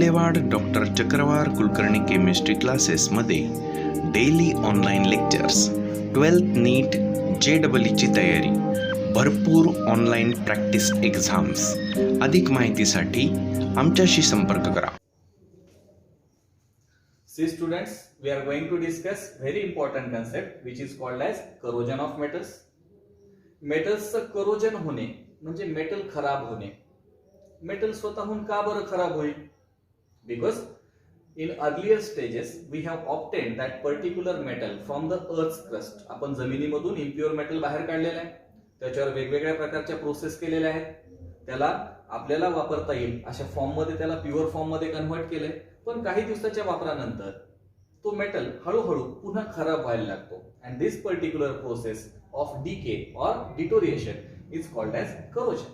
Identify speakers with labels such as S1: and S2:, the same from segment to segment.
S1: मालेवाड doctor Chakrawar Kulkarni chemistry क्लासेसमध्ये daily online lectures, 12th नीट JEE ची तयारी, भरपूर ऑनलाईन प्रॅक्टिस एक्झाम्स. अधिक माहितीसाठी आमच्याशी संपर्क करा.
S2: See students, we are going to discuss very important concept which is called as corrosion of metals. मेटल्सचं करोजन होणे म्हणजे मेटल खराब होणे. मेटल स्वतःहून का बरं खराब होईल? Because in earlier stages we have obtained that particular metal from the earth's crust. आपण जमिनीमधून impure metal बाहेर काढलेलं आहे, त्याच्यावर वेगवेगळ्या प्रकारच्या प्रोसेस केलेल्या आहेत, त्याला आपल्याला वापरता येईल अशा फॉर्म मध्ये त्याला प्युअर फॉर्म मध्ये कन्व्हर्ट केले. पण काही दिवसाच्या वापरानंतर तो मेटल हळूहळू पुन्हा खराब व्हायला लागतो. And this particular process of decay or deterioration is called as corrosion.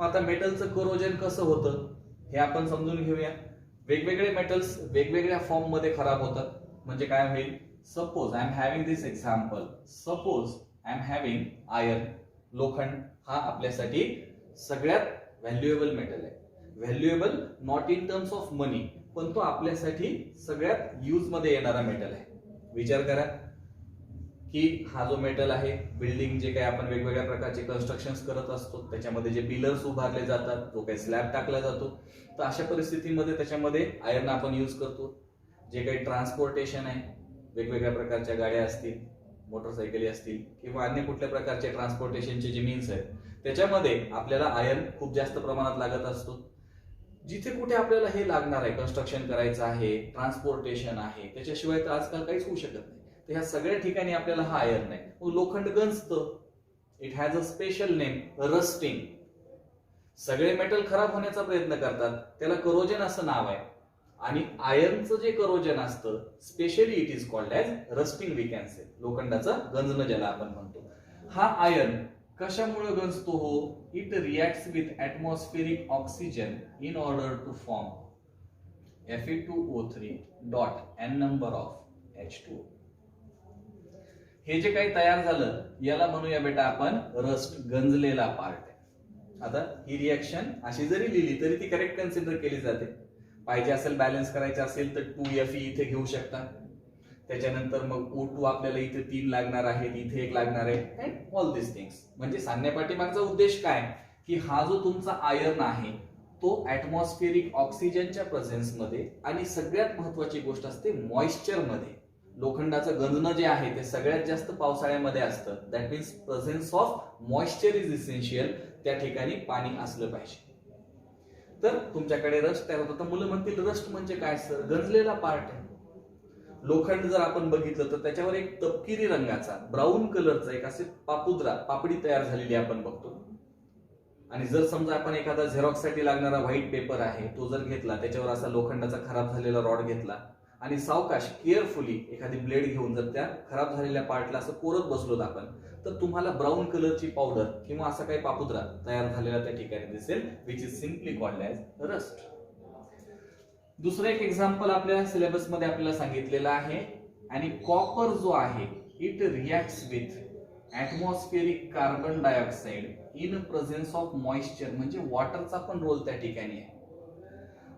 S2: आता मेटलचं करोजन कसं होतं हे आपण समजून घेऊया. वेगवेगळे मेटल्स वेगवेगळ्या फॉर्म मध्ये खराब होतात. म्हणजे काय होईल? Suppose I am having this example. Suppose I am having iron. लोखंड हा आपल्यासाठी सगळ्यात व्हॅल्युएबल मेटल आहे. Valuable not in terms of money, पण तो आपल्यासाठी सगळ्यात यूज मध्ये येणारा मेटल आहे. विचार करा की हा जो मेटल आहे, बिल्डिंग जे काही आपण वेगवेगळ्या प्रकारचे कन्स्ट्रक्शन्स करत असतो त्याच्यामध्ये जे पिलर्स उभारले जातात, जो काही स्लॅब टाकला जातो, तर अशा परिस्थितीमध्ये त्याच्यामध्ये आयर्न आपण यूज करतो. जे काही ट्रान्सपोर्टेशन आहे, वेगवेगळ्या प्रकारच्या गाड्या असतील, मोटरसायकली असतील किंवा अन्य कुठल्या प्रकारचे ट्रान्सपोर्टेशनचे जे मीन्स आहेत त्याच्यामध्ये आपल्याला आयर्न खूप जास्त प्रमाणात लागत असतो. जिथे कुठे आपल्याला हे लागणार आहे, कन्स्ट्रक्शन करायचं आहे, ट्रान्सपोर्टेशन आहे, त्याच्याशिवाय तर आजकाल काहीच होऊ शकत नाही. तर ह्या सगळ्या ठिकाणी आपल्याला हा आयर्न आहे. मग लोखंड गंजतं. It has a special name, rusting. सगळे मेटल खराब होण्याचा प्रयत्न करतात, त्याला करोजन असं नाव आहे. आणि आयर्नचं जे करोजन असतं specially it is called as rusting. We can say लोखंडाचं गंजणं ज्याला आपण म्हणतो. हा आयर्न कशामुळे गंजतो हो? It reacts with atmospheric oxygen in order to form Fe2O3 dot n number of H2O. हे जे काही तयार झालं याला म्हणूया बेटा आपण रस्ट, गंजलेला पार्ट आहे. आता ही रिएक्शन अशी जरी लिहिली तरी ती करेक्ट कन्सिडर केली जाते. पाहिजे असेल बॅलन्स करायचं असेल तर 2Fe इथे घेऊ शकता. त्याच्यानंतर मग O2 आपल्याला इथे 3 लागणार आहेत, इथे 1 लागणार आहे, अँड ऑल दिस थिंग्स. म्हणजे सांगण्यापाठीमागचा उद्देश काय की हा जो तुमचा आयर्न आहे तो ऍटमॉस्फेरिक ऑक्सिजनच्या प्रेझेन्स मध्ये आणि सगळ्यात महत्वाची गोष्ट असते मॉइश्चर मध्ये. लोखंडाचं गंजणं जे आहे ते सगळ्यात जास्त पावसाळ्यामध्ये असतं. That means presence of moisture is essential. त्या ठिकाणी पाणी असलं पाहिजे. तर तुमच्याकडे रस्ट तयार होतं. तर मुलं म्हणतील रस्ट म्हणजे काय सर? गंजलेला पार्ट आहे. लोखंड जर आपण बघितलं तर त्याच्यावर एक तपकिरी रंगाचा, ब्राऊन कलरचा एक असे पापडी तयार झालेली आपण बघतो. आणि जर समजा आपण एखादा झेरॉक्ससाठी लागणारा व्हाईट पेपर आहे तो जर घेतला, त्याच्यावर असा लोखंडाचा खराब झालेला रॉड घेतला आणि सावकाश केअरफुली एखादी ब्लेड घेऊन जर त्या खराब झालेल्या पार्टला असं कोरत बसलोत आपण, तर तुम्हाला ब्राऊन कलरची पावडर किंवा असा काही पापुद्रा तयार झालेला त्या ठिकाणी दिसेल, which is simply called as rust. दुसरं एक एक्झाम्पल आपल्या सिलेबस मध्ये आपल्याला सांगितलेलं आहे. आणि कॉपर जो आहे it reacts with atmospheric carbon dioxide in presence of moisture. म्हणजे वॉटरचा पण रोल त्या ठिकाणी आहे.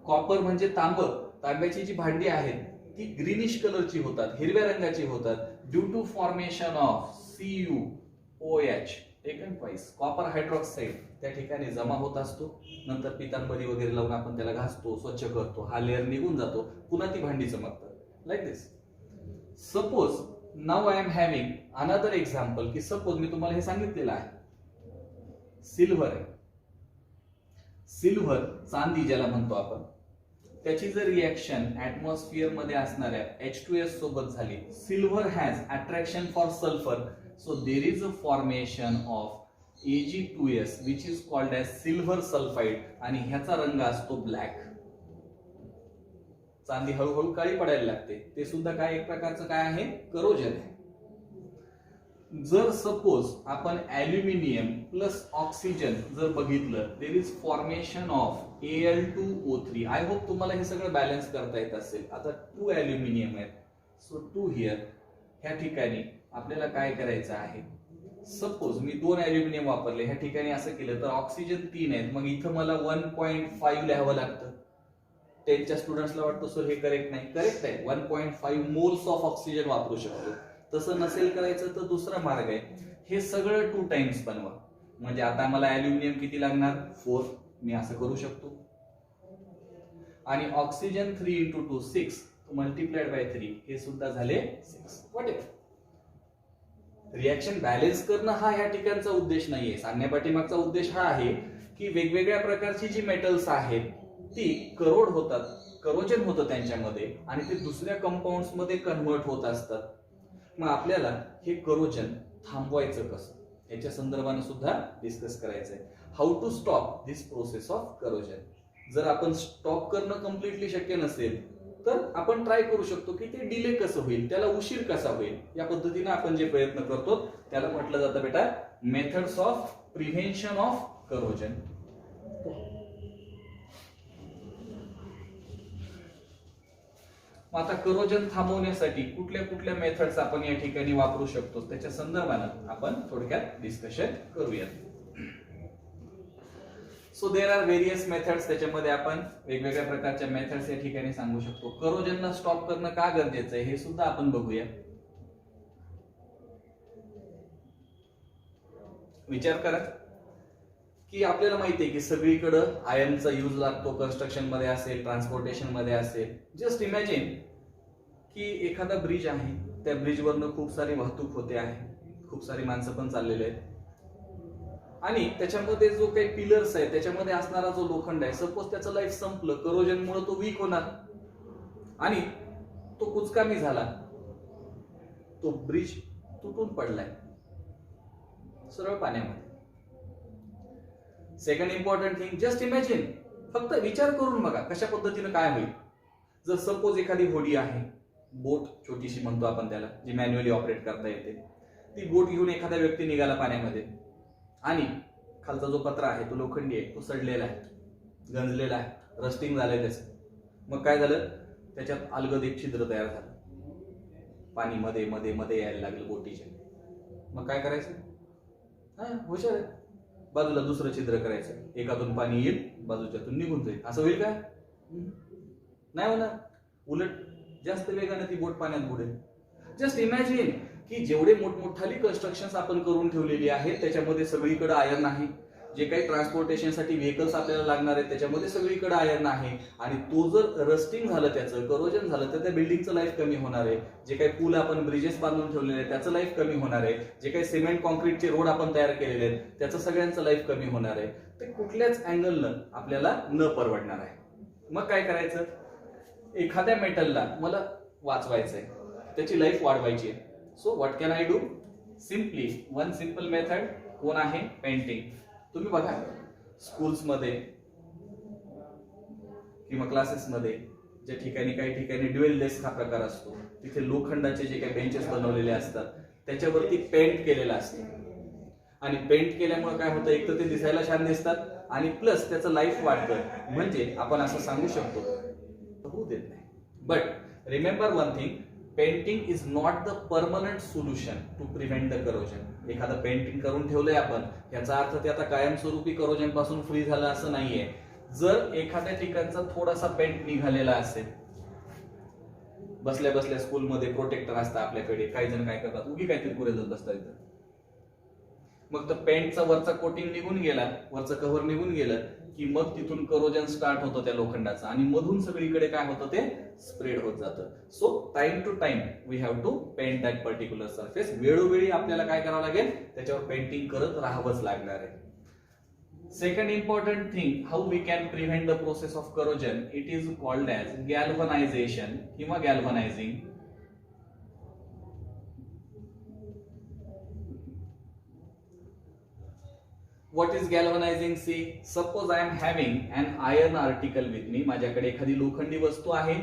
S2: कॉपर म्हणजे तांब्याची जी भांडी आहेत ती ग्रीनिश कलरची होतात, हिरव्या रंगाची होतात, due to formation of CuOH taken twice. Copper hydroxide त्या ठिकाणी जमा होत असतो. नंतर पितांबरी वगैरे लावून आपण त्याला घासतो, स्वच्छ करतो, हा लेअर निघून जातो, पुन्हा ती भांडी चमकतात like this. Suppose now I am having another example की सपोज मी तुम्हाला हे सांगितलेलं आहे सिल्वर आहे. सिल्वर, चांदी ज्याला म्हणतो आपण, त्याची जर रिएक्शन ऍटमॉस्फिअर मध्ये असणाऱ्या H2S सोबत झाली, silver has attraction for sulphur, so there is a formation of Ag2S which is called as silver sulphide. आणि ह्याचा रंग असतो ब्लॅक. चांदी हळूहळू काळी पडायला लागते. ते सुद्धा काय एक प्रकारचं काय आहे? करोजन आहे. जर सपोज आपण ॲल्युमिनियम प्लस ऑक्सिजन जर बघितलं, there is formation of Al2O3. I hope तुम्हाला हे सगळं बॅलन्स करता येत असेल. आता 2 ॲल्युमिनियम आहेत, सो 2 हिअर. ह्या ठिकाणी आपल्याला काय करायचं आहे? सपोज मी 2 ॲल्युमिनियम वापरले, ह्या ठिकाणी असं केलं तर ऑक्सिजन 3 आहेत, मग इथं मला 1.5 लिहावं लागतं. 10च्या स्टुडंट्सला वाटतं सर हे करेक्ट नाही. करेक्ट आहे, 1.5 मोल्स ऑफ ऑक्सिजन वापरू शकतो. तसं नसेल करायचं तर दुसरा मार्ग आहे, हे सगळं 2 टाइम्स बनवा. म्हणजे आता मला ॲल्युमिनियम किती लागणार, 4, मी असं करू शकतो. आणि ऑक्सिजन 3 × 2 6 मल्टिप्लाइड बाय 3 हे सुद्धा झाले 6. व्हॉट इफ रिॲक्शन बॅलन्स करणं हा ह्या ठिकाणचा उद्देश नाहीये. सांगण्यापाठीमागचा उद्देश हा आहे की वेगवेगळ्या प्रकारची जी मेटल्स आहेत ती करोड होतात, करोजन होतं त्यांच्यामध्ये आणि ते दुसऱ्या कंपाऊंड्स मध्ये कन्व्हर्ट होत असतात. मग आपल्याला हे करोजन थांबवायचं कसं याच्या संदर्भाने सुद्धा डिस्कस करायचंय. How to stop this process of corrosion. जर आपण स्टॉप करणं कम्प्लिटली शक्य नसेल तर आपण ट्राय करू शकतो की ते डिले कसं होईल, त्याला उशीर कसा होईल. या पद्धतीने आपण जे प्रयत्न करतो त्याला म्हटलं जातं बेटा methods of prevention of corrosion. आता करोजन थांबवण्यासाठी कुठल्या कुठल्या मेथड्स आपण या ठिकाणी वापरू शकतो त्याच्या संदर्भाने आपण थोडक्यात डिस्कशन करूयात. So there are various methods. त्याच्यामध्ये आपण वेगवेगळ्या प्रकारच्या मेथड्स या ठिकाणी सांगू शकतो. करोजनला स्टॉप करणं का गरजेचं आहे हे सुद्धा आपण बघूया. विचार करा की आपल्याला माहिती आहे की सगळीकडे आयर्नचा यूज लागतो. कन्स्ट्रक्शन मध्ये असेल, ट्रान्सपोर्टेशन मध्ये असेल. जस्ट इमॅजिन की एखादा ब्रिज आहे, त्या ब्रिजवरनं खूप सारी वाहतूक होते आहे, खूप सारी माणसं पण चाललेले आहेत आणि त्याच्यामध्ये जो काही पिलर्स आहे त्याच्यामध्ये असणारा जो लोखंड आहे, सपोज त्याचं लाईफ संपलं, करोजनमुळे तो वीक होणार आणि तो कुचकामी झाला, तो ब्रिज तुटून पडलाय सरळ पाण्यामध्ये. Second important thing, just imagine, फक्त विचार करून बघा कशा पद्धतीने काय होईल. जर सपोज एखादी होडी आहे, बोट छोटीशी म्हणतो आपण त्याला, जी मॅन्युअली ऑपरेट करता येते, ती बोट घेऊन एखादा व्यक्ती निघाला पाण्यामध्ये आणि खालचा जो पत्रा आहे तो लोखंडी आहे, तो सडलेला आहे, गंजलेला आहे, रस्टिंग झालंय त्याचं. मग काय झालं, त्याच्यात अलगद एक छिद्र तयार झालं, पाणी मध्ये मध्ये मध्ये यायला लागलं बोटीच्या. मग काय करायचं, हुशार आहे, बाजूला दुसरं छिद्र करायचं, एकातून पाणी येईल, बाजूच्यातून निघून जाईल. असं होईल काय, नाही होणार. उलट जास्त वेगाने ती बोट पाण्यात बुडेल. जस्ट इमॅजिन की जेवढे मोठमोठाली कन्स्ट्रक्शन्स आपण करून ठेवलेली आहेत त्याच्यामध्ये सगळीकडे आयर्न आहे. जे काही ट्रान्सपोर्टेशनसाठी व्हेकल्स आपल्याला लागणार आहेत त्याच्यामध्ये सगळीकडे आयर्न आहे आणि तो जर रस्टिंग झालं, त्याचं करोजन झालं, तर त्या बिल्डिंगचं लाईफ कमी होणार आहे. जे काही पूल आपण ब्रिजेस बांधून ठेवलेले आहेत त्याचं लाईफ कमी होणार आहे. जे काही सिमेंट कॉन्क्रीटचे रोड आपण तयार केलेले आहेत त्याचं सगळ्यांचं लाईफ कमी होणार आहे. ते कुठल्याच अँगलनं आपल्याला न परवडणार आहे. मग काय करायचं, एखाद्या मेटलला मला वाचवायचंय, त्याची लाईफ वाढवायची आहे. So what can I do, simply one simple method, कोण आहे, पेंटिंग. तुम्ही बघा स्कूल्समध्ये किंवा क्लासेसमध्ये ज्या ठिकाणी काही ठिकाणी ड्युएल डेस्क हा प्रकार असतो, तिथे लोखंडाचे जे काही बेंचेस बनवलेले असतात त्याच्यावरती पेंट केलेलं असतं आणि पेंट केल्यामुळे काय होतं, एक तर ते दिसायला छान दिसतात आणि प्लस त्याचं लाईफ वाढतं. म्हणजे आपण असं सांगू शकतो होऊ देत नाही. But remember one thing, painting is not the permanent solution to prevent the corrosion. एखादं पेंटिंग करून ठेवलंय आपण, याचा अर्थ ते आता कायमस्वरूपी करोजन पासून फ्री झालं असं नाहीये. जर एखाद्या ठिकाणचा थोडासा पेंट निघालेला असेल, बसल्या बसल्या स्कूलमध्ये प्रोटेक्टर असतं आपल्याकडे, काही जण काय करतात, उगी काहीतरी पुरेल बसतात इथं, मग तर पेंटचा वरचा कोटिंग निघून गेला, वरचं कव्हर निघून गेलं की मग तिथून करोजन स्टार्ट होतं त्या लोखंडाचं आणि मधून सगळीकडे काय होतं, ते स्प्रेड होत जातं. So time to time we have to paint that particular surface. वेळोवेळी आपल्याला काय करावं लागेल, त्याच्यावर पेंटिंग करत राहावंच लागणार आहे. Second important thing, how we can prevent the process of corrosion, it is called as galvanization किंवा galvanizing. What is galvanizing? See, suppose I am having an iron article with me. माझ्याकडे एखादी लोखंडी वस्तू आहे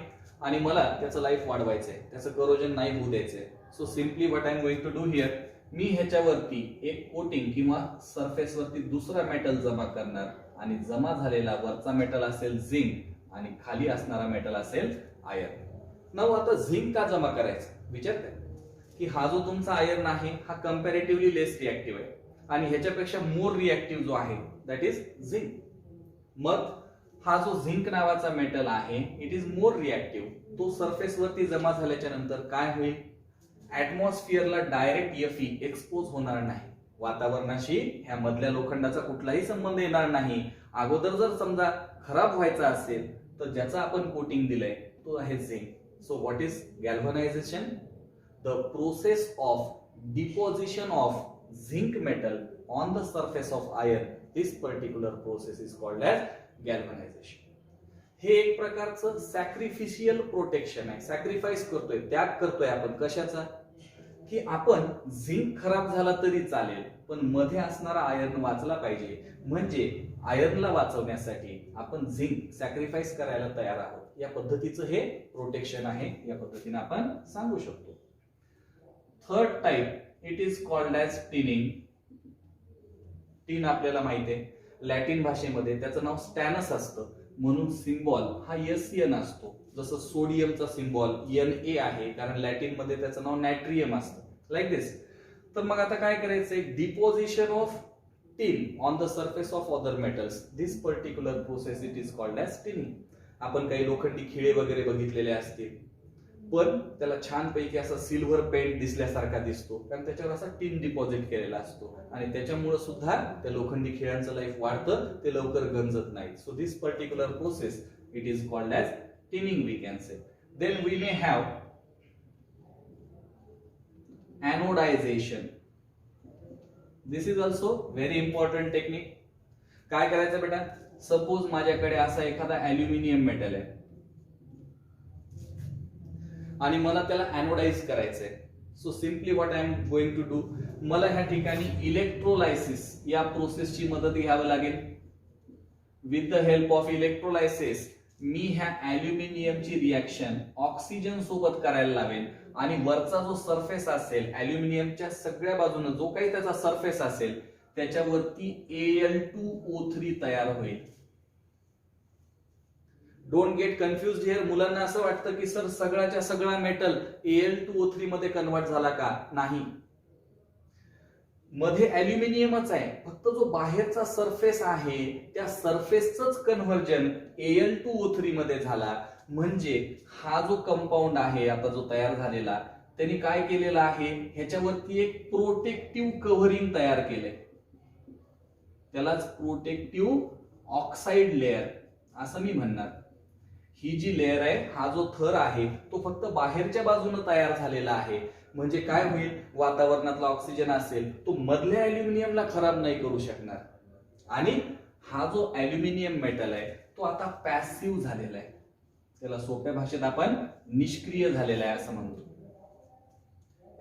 S2: आणि मला त्याचं लाईफ वाढवायचंय, त्याचं करोजन नाही होऊ द्यायचंय. So simply what I am going to do here, मी ह्याच्यावरती एक कोटिंग किंवा सरफेस वरती दुसरा मेटल जमा करणार आणि जमा झालेला वरचा मेटल असेल झिंक आणि खाली असणारा मेटल असेल आयर्न. नाव आता झिंक का जमा करायचं, विचार करा की हा जो तुमचा आयर्न आहे हा कम्पॅरेटिव्हली लेस रिएक्टिव्ह आहे आणि ह्याच्यापेक्षा मोर रिएक्टिव्ह जो आहे दॅट इज झिंक. मग हा जो झिंक नावाचा मेटल आहे इट इज मोर रिॲक्टिव्ह. तो सरफेस वरती जमा झाल्याच्या नंतर काय होईल, ऍटमॉस्फिअरला डायरेक्ट Fe एक्सपोज होणार नाही. वातावरणाशी ह्या मधल्या लोखंडाचा कुठलाही संबंध येणार नाही. अगोदर जर समजा खराब व्हायचा असेल तर ज्याचा आपण कोटिंग दिलंय तो आहे zinc. So what is galvanization? The process of deposition of zinc metal on the surface of iron. This particular process is called as galvanization. हे एक प्रकारचं सॅक्रिफिशियल प्रोटेक्शन आहे. सॅक्रिफाईस करतोय, त्याग करतोय आपण कशाचा, की आपण झिंक खराब झाला तरी चालेल पण मध्ये असणारा आयर्न वाचला पाहिजे. म्हणजे आयर्नला वाचवण्यासाठी आपण झिंक सॅक्रिफाईस करायला तयार आहोत. या पद्धतीचं हे प्रोटेक्शन आहे, या पद्धतीने आपण सांगू शकतो. Third type it is called as tinning. Tin आपल्याला माहिती आहे लॅटिन भाषेमध्ये त्याचं नाव स्टॅनस असतं, म्हणून सिम्बॉल हा SN असतो. जसं सोडियमचा सिम्बॉल Na आहे कारण लॅटिन मध्ये त्याचं नाव नॅट्रियम असतं, लाईक दिस. तर मग आता काय करायचंय, deposition of tin on the surface of other metals. This particular process it is called as tinning. आपण काही लोखंडी खिळे वगैरे बघितलेले असतील पण त्याला छानपैकी असा सिल्वर पेंट दिसल्यासारखा दिसतो कारण त्याच्यावर असा टिन डिपॉझिट केलेला असतो आणि त्याच्यामुळे सुद्धा त्या लोखंडी खिळ्यांचं लाईफ वाढतं, ते लवकर गंजत नाही. So this particular process it is called as tinning we can say. Then we may have anodization. This is also very important technique. काय करायचं बेटा, सपोज माझ्याकडे असा एखादा ॲल्युमिनियम मेटल आहे आणि मला त्याला एनोडाइज करायचंय. So simply what I am going to do, मला ह्या ठिकाणी इलेक्ट्रोलायसिस या प्रोसेसची मदत घ्यावी लागेल. With the help of electrolysis मी ह्या ॲल्युमिनियमची रिॲक्शन ऑक्सिजन सोबत करायला लावेन आणि वरचा जो सरफेस असेल ॲल्युमिनियमच्या सगळ्या बाजूने जो काही त्याचा सरफेस असेल त्याच्यावरती Al2O3 तयार होईल. Don't get confused here. मुलांना असं वाटतं की सर सगळ्याच्या सगळा मेटल Al2O3 मध्ये कन्वर्ट झाला का? नाही, मध्ये ॲल्युमिनियमच आहे, फक्त जो बाहेरचा सरफेस आहे त्या सरफेसचंच कन्व्हर्जन Al2O3 मध्ये झाला. म्हणजे हा जो कंपाऊंड आहे आता जो तयार झालेला त्यांनी काय केलेलं आहे, ह्याच्यावरती एक प्रोटेक्टिव्ह कव्हरिंग तयार केलंय. त्यालाच प्रोटेक्टिव्ह ऑक्साइड लेअर असं मी म्हणणार. ही जी लेअर आहे, हा जो थर आहे तो फक्त बाहेरच्या बाजूने तयार झालेला आहे. म्हणजे काय होईल, वातावरणातला ऑक्सिजन असेल तो मधल्या ॲल्युमिनियमला खराब नाही करू शकणार आणि हा जो ॲल्युमिनियम मेटल आहे तो आता पॅसिव्ह झालेला आहे. त्याला सोप्या भाषेत आपण निष्क्रिय झालेला आहे असं म्हणतो.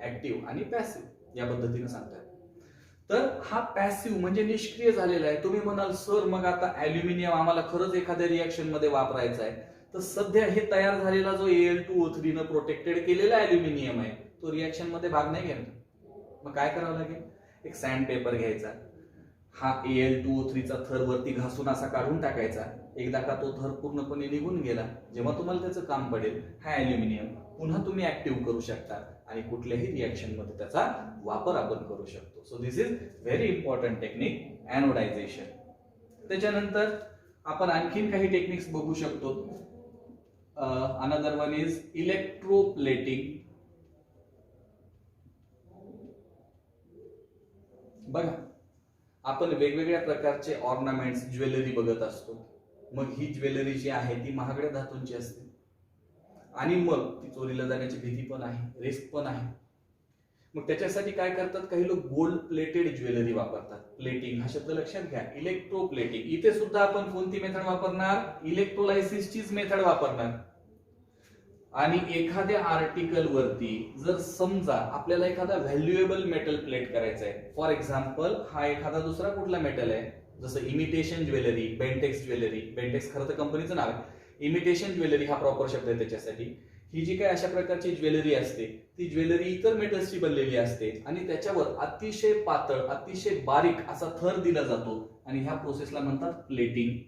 S2: ऍक्टिव्ह आणि पॅसिव्ह या पद्धतीने सांगतात. तर हा पॅसिव्ह म्हणजे निष्क्रिय झालेला आहे. तुम्ही म्हणाल सर मग आता ॲल्युमिनियम आम्हाला खरंच एखाद्या रिॲक्शन मध्ये वापरायचा आहे, तर सध्या हे तयार झालेला जो Al2O3 न प्रोटेक्टेड केलेला ॲल्युमिनियम आहे तो रिॲक्शन मध्ये भाग नाही घेणार. मग काय करावं लागेल, एक सँड पेपर घ्यायचा, हा Al2O3 चा थर वरती घासून असा काढून टाकायचा. एकदा का तो थर पूर्णपणे निघून गेला, जेव्हा तुम्हाला त्याचं काम पडेल हा ॲल्युमिनियम पुन्हा तुम्ही ऍक्टिव्ह करू शकता आणि कुठल्याही रिॲक्शन मध्ये त्याचा वापर आपण करू शकतो. So this is very important technique, anodization. त्याच्यानंतर आपण आणखीन काही टेक्निक्स बघू शकतो. Another one is electroplating. बघा, आपण वेगवेगळ्या प्रकारचे ऑर्नामेंट्स, ज्वेलरी बघत असतो. मग ही ज्वेलरी जी आहे ती महागड्या धातूंची असते आणि मग ती चोरीला जाण्याची भीती पण आहे, रिस्क पण आहे. मग त्याच्यासाठी काय करतात, काही लोक गोल्ड प्लेटेड ज्वेलरी वापरतात. प्लेटिंग हा शब्द लक्षात घ्या, इलेक्ट्रोप्लेटिंग. इथे सुद्धा आपण कोणती मेथड वापरणार, इलेक्ट्रोलायसिसचीच मेथड वापरणार. आणि एखाद्या आर्टिकल वरती जर समजा आपल्याला एखादा व्हॅल्युएबल मेटल प्लेट करायचा आहे, फॉर एक्झाम्पल हा एखादा दुसरा कुठला मेटल आहे, जसं imitation jewellery, Bentex jewellery. Bentex खरं तर कंपनीचं नाव आहे, इमिटेशन ज्वेलरी हा प्रॉपर शब्द आहे त्याच्यासाठी. ही जी काय अशा प्रकारची ज्वेलरी असते ती ज्वेलरी इतर मेटल्सची बनलेली असते आणि त्याच्यावर अतिशय पातळ, अतिशय बारीक असा थर दिला जातो आणि ह्या प्रोसेसला म्हणतात प्लेटिंग.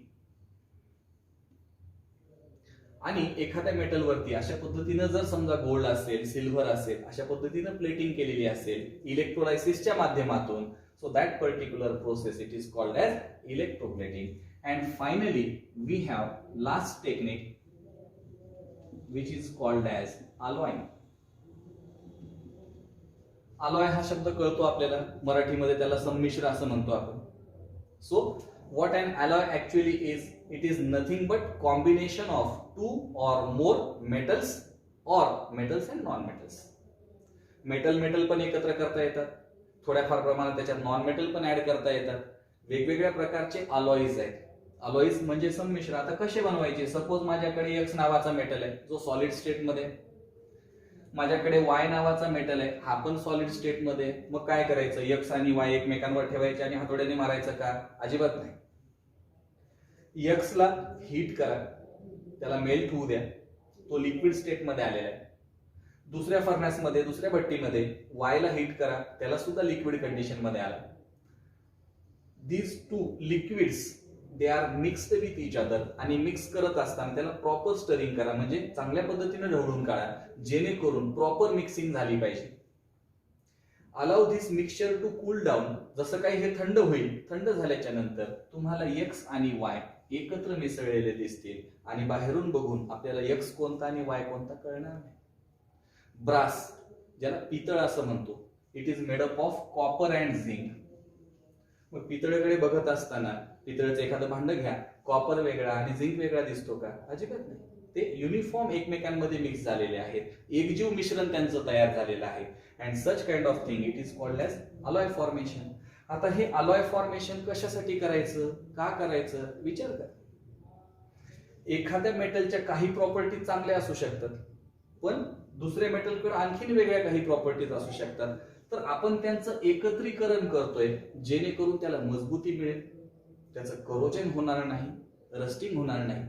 S2: आणि एखाद्या मेटल वरती अशा पद्धतीनं जर समजा गोल्ड असेल, सिल्व्हर असेल, अशा पद्धतीनं प्लेटिंग केलेली असेल इलेक्ट्रोलायसिसच्या माध्यमातून, so that particular process it is called as electroplating. and finally we have last technique which is called as alloying. alloy हा शब्द कळतो आपल्याला, मराठीमध्ये त्याला संमिश्र असं म्हणतो आपण. So what an alloy actually is, it is nothing but combination of two or more metals or metals and non-metals. Metal पण एकत्र करता येतात, थोड्याफार प्रमाणात त्याच्यात नॉन मेटल पण ऍड करता येतात. वेगवेगळ्या प्रकारचे अलॉईज आहेत. अलॉईज म्हणजे संमिश्र. आता कसे बनवायचे? सपोज माझ्याकडे एक्स नावाचा मेटल आहे जो सॉलिड स्टेट मध्ये, माझ्याकडे वाय नावाचा मेटल आहे हा पण सॉलिड स्टेट मध्ये. मग काय करायचं? एक्स आणि वाय एकमेकांवर ठेवायचे आणि हातोड्याने मारायचं का? अजिबात नाही. एक्स ला हीट करा, त्याला मेल्ट होऊ द्या, तो लिक्विड स्टेट मध्ये आलेला आहे. दुसऱ्या फर्नेस मध्ये, दुसऱ्या भट्टीमध्ये वाय ला हीट करा, त्याला सुद्धा लिक्विड कंडिशन मध्ये आला. These two liquids they are mixed with each other, आणि मिक्स करत असताना त्याला प्रॉपर स्टरिंग करा, म्हणजे चांगल्या पद्धतीने ढवळून काढा, जेणेकरून प्रॉपर मिक्सिंग झाली पाहिजे. Allow this mixture to cool down. जसं काही हे थंड होईल, थंड झाल्याच्या नंतर तुम्हाला एक्स आणि वाय एकत्र मिसळलेले दिसतील आणि बाहेरून बघून आपल्याला एक्स कोणता आणि वाय कोणता कळणार नाही. ब्रास, ज्याला पितळ असं म्हणतो, it is made up of copper and zinc. मग पितळेकडे बघत असताना पितळेचं एखादं भांड घ्या, कॉपर वेगळा आणि झिंक वेगळा दिसतो का? अजिबात नाही. ते युनिफॉर्म एकमेकांमध्ये मिक्स झालेले आहेत, एकजीव मिश्रण त्यांचं तयार झालेलं आहे. And such kind of thing it is called as alloy formation. आता हे अलॉय फॉर्मेशन कशासाठी करायचं, का करायचं? विचार करा. एखाद्या मेटलच्या काही प्रॉपर्टी चांगल्या असू शकतात, पण दुसऱ्या मेटलकडे आणखीन वेगळ्या काही प्रॉपर्टीज असू शकतात. तर आपण त्यांचं एकत्रीकरण करतोय जेणेकरून त्याला मजबूती मिळेल, त्याचं करोजन होणार नाही, रस्टिंग होणार नाही.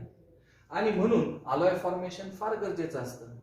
S2: आणि म्हणून अलॉय फॉर्मेशन फार गरजेचं असतं.